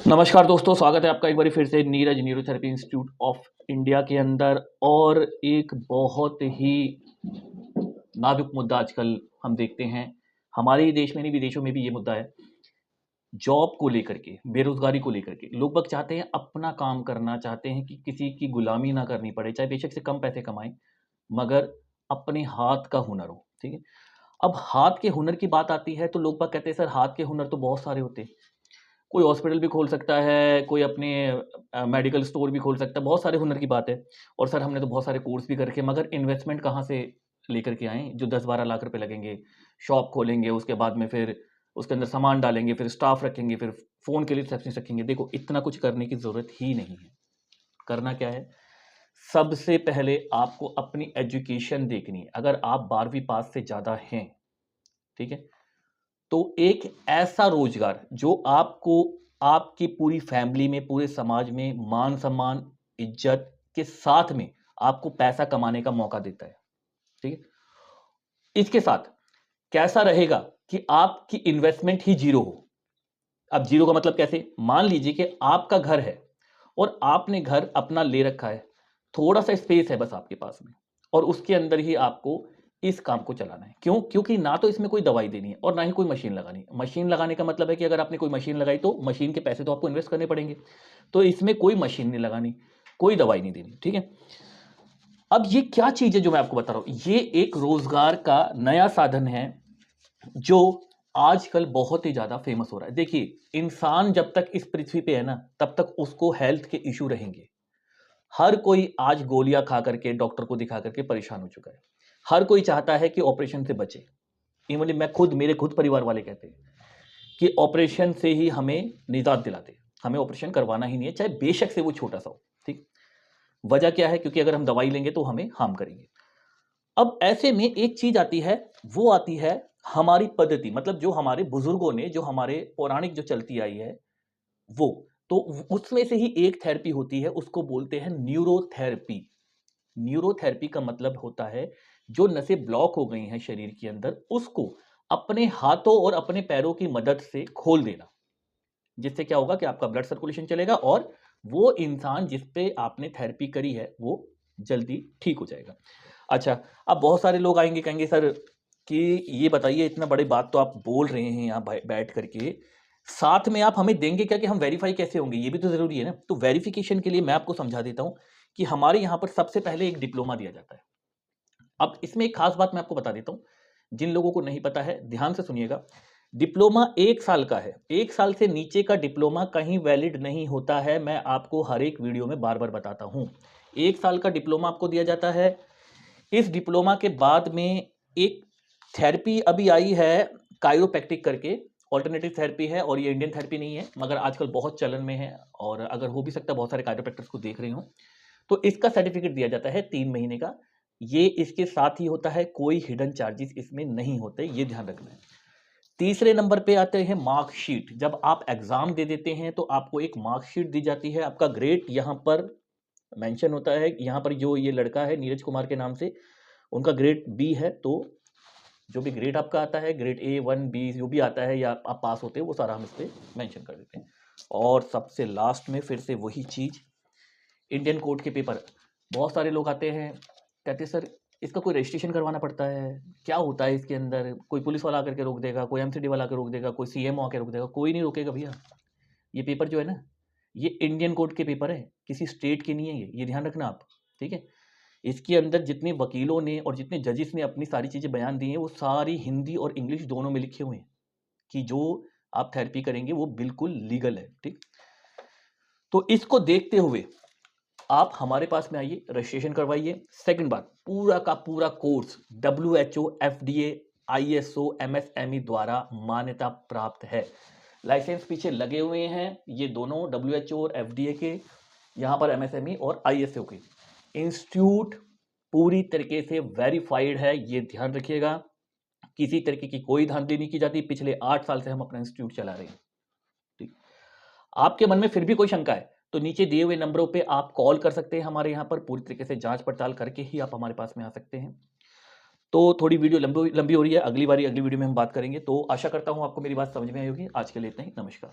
नमस्कार दोस्तों, स्वागत है आपका एक बार फिर से Neeraj neurotherapy institute of India के अंदर। और एक बहुत ही नाजुक मुद्दा आजकल हम देखते हैं, हमारे ही देश में नहीं विदेशों में भी ये मुद्दा है। जॉब को लेकर के, बेरोजगारी को लेकर के लोग बग चाहते हैं अपना काम करना, चाहते हैं कि किसी की गुलामी ना करनी पड़े, चाहे बेशक से कम पैसे कमाएं, मगर अपने हाथ का हुनर हो। ठीक है। अब हाथ के हुनर की बात आती है तो लोग बाग कहते हैं सर हाथ के हुनर तो बहुत सारे होते हैं। कोई हॉस्पिटल भी खोल सकता है, कोई अपने मेडिकल स्टोर भी खोल सकता है, बहुत सारे हुनर की बात है। और सर हमने तो बहुत सारे कोर्स भी कर रखे हैं, मगर इन्वेस्टमेंट कहाँ से लेकर के आएँ, जो 10-12 लाख रुपए लगेंगे। शॉप खोलेंगे, उसके बाद में फिर उसके अंदर सामान डालेंगे, फिर स्टाफ रखेंगे, फिर फ़ोन के लिए रिसेप्शनिस्ट रखेंगे। देखो, इतना कुछ करने की ज़रूरत ही नहीं है। करना क्या है, सबसे पहले आपको अपनी एजुकेशन देखनी है। अगर आप 12वीं पास से ज़्यादा हैं, ठीक है, तो एक ऐसा रोजगार जो आपको आपकी पूरी फैमिली में, पूरे समाज में मान सम्मान, इज्जत के साथ में आपको पैसा कमाने का मौका देता है। ठीक है। इसके साथ कैसा रहेगा कि आपकी इन्वेस्टमेंट ही जीरो हो। अब जीरो का मतलब कैसे, मान लीजिए कि आपका घर है और आपने घर अपना ले रखा है, थोड़ा सा स्पेस है बस आपके पास में, और उसके अंदर ही आपको इस काम को चलाना है। क्यों? क्योंकि ना तो इसमें कोई दवाई देनी है और ना ही कोई मशीन लगानी है। मशीन लगाने का मतलब है कि अगर आपने कोई मशीन लगाई तो मशीन के पैसे तो आपको इन्वेस्ट करने पड़ेंगे। तो इसमें कोई मशीन नहीं लगानी, कोई दवाई नहीं देनी। ठीक है। अब ये क्या चीज है जो मैं आपको बता रहा हूं, ये एक रोजगार का नया साधन है जो आजकल बहुत ही ज्यादा फेमस हो रहा है। देखिए, इंसान जब तक इस पृथ्वी पे है ना, तब तक उसको हेल्थ के इश्यू रहेंगे। हर कोई आज गोलियां खा करके, डॉक्टर को दिखा करके परेशान हो चुका है। हर कोई चाहता है कि ऑपरेशन से बचे। इवन मैं खुद, मेरे खुद परिवार वाले कहते हैं कि ऑपरेशन से ही हमें निजात दिलाते, हमें ऑपरेशन करवाना ही नहीं है, चाहे बेशक से वो छोटा सा हो। ठीक। वजह क्या है? क्योंकि अगर हम दवाई लेंगे तो हमें हार्म करेंगे। अब ऐसे में एक चीज आती है, वो आती है हमारी पद्धति, मतलब जो हमारे बुजुर्गों ने, जो हमारे पौराणिक जो चलती आई है, वो तो उसमें से ही एक थेरेपी होती है, उसको बोलते हैं न्यूरोथेरेपी। न्यूरोथेरेपी का मतलब होता है जो नसें ब्लॉक हो गई हैं शरीर के अंदर, उसको अपने हाथों और अपने पैरों की मदद से खोल देना। जिससे क्या होगा कि आपका ब्लड सर्कुलेशन चलेगा और वो इंसान जिस पे आपने थेरेपी करी है वो जल्दी ठीक हो जाएगा। अच्छा, अब बहुत सारे लोग आएंगे, कहेंगे सर कि ये बताइए, इतना बड़ी बात तो आप बोल रहे हैं यहाँ बैठ करके, साथ में आप हमें देंगे क्या, कि हम वेरीफाई कैसे होंगे, ये भी तो जरूरी है ना। तो वेरिफिकेशन के लिए मैं आपको समझा देता हूँ कि हमारे यहाँ पर सबसे पहले एक डिप्लोमा दिया जाता है। अब इसमें एक खास बात मैं आपको बता देता हूँ, जिन लोगों को नहीं पता है ध्यान से सुनिएगा। डिप्लोमा 1 साल का है, 1 साल से नीचे का डिप्लोमा कहीं वैलिड नहीं होता है। मैं आपको हर एक वीडियो में बार बार बताता हूँ। 1 साल का डिप्लोमा आपको दिया जाता है। इस डिप्लोमा के बाद में एक थेरेपी अभी आई है, कायरोप्रैक्टिक करके, ऑल्टरनेटिव थेरेपी है, और ये इंडियन थेरेपी नहीं है, मगर आजकल बहुत चलन में है, और अगर हो भी सकता है बहुत सारे कायरोप्रैक्टर्स को देख रही हूँ। तो इसका सर्टिफिकेट दिया जाता है 3 महीने का। ये इसके साथ ही होता है, कोई हिडन चार्जेस इसमें नहीं होते, ये ध्यान रखना है। तीसरे नंबर पे आते हैं मार्कशीट। जब आप एग्जाम दे देते हैं तो आपको एक मार्कशीट दी जाती है, आपका ग्रेड यहाँ पर मेंशन होता है। यहाँ पर जो ये लड़का है नीरज कुमार के नाम से, उनका ग्रेड बी है, तो जो भी ग्रेड आपका आता है, ग्रेड ए 1 बी जो भी आता है या आप पास होते हैं, वो सारा हम इस पर मैंशन कर देते हैं। और सबसे लास्ट में फिर से वही चीज़, इंडियन कोर्ट के पेपर। बहुत सारे लोग आते हैं, कहते हैं सर इसका कोई रजिस्ट्रेशन करवाना पड़ता है, क्या होता है इसके अंदर, कोई पुलिस वाला आकर के रोक देगा, कोई एमसीडी वाला आकर रोक देगा, कोई सीएमओ आकर रोक देगा। कोई नहीं रोकेगा भैया। ये पेपर जो है ना, ये इंडियन कोर्ट के पेपर है, किसी स्टेट के नहीं है ये ध्यान रखना आप। ठीक है। इसके अंदर जितने वकीलों ने और जितने जजेस ने अपनी सारी चीज़ें बयान दी हैं, वो सारी हिंदी और इंग्लिश दोनों में लिखे हुए हैं कि जो आप थेरेपी करेंगे वो बिल्कुल लीगल है। ठीक। तो इसको देखते हुए आप हमारे पास में आइए, रजिस्ट्रेशन करवाइए। सेकंड बात, पूरा का पूरा course WHO, FDA, ISO, MSME द्वारा मान्यता प्राप्त है। लाइसेंस पीछे लगे हुए हैं, ये दोनों WHO और FDA के, यहाँ पर MSME और ISO के। इंस्टीट्यूट पूरी तरीके से वेरीफाइड है, ये ध्यान रखिएगा। किसी तरीके की कोई धांधली नहीं की जाती। पिछले 8 साल से हम अपना इंस्टीट्यूट चला रहे हैं। ठीक। आपके मन में फिर भी कोई शंका है तो नीचे दिए हुए नंबरों पे आप कॉल कर सकते हैं। हमारे यहाँ पर पूरी तरीके से जांच पड़ताल करके ही आप हमारे पास में आ सकते हैं। तो थोड़ी वीडियो लंबी लंबी हो रही है, अगली वीडियो में हम बात करेंगे। तो आशा करता हूँ आपको मेरी बात समझ में आई होगी। आज के लिए इतना ही, नमस्कार।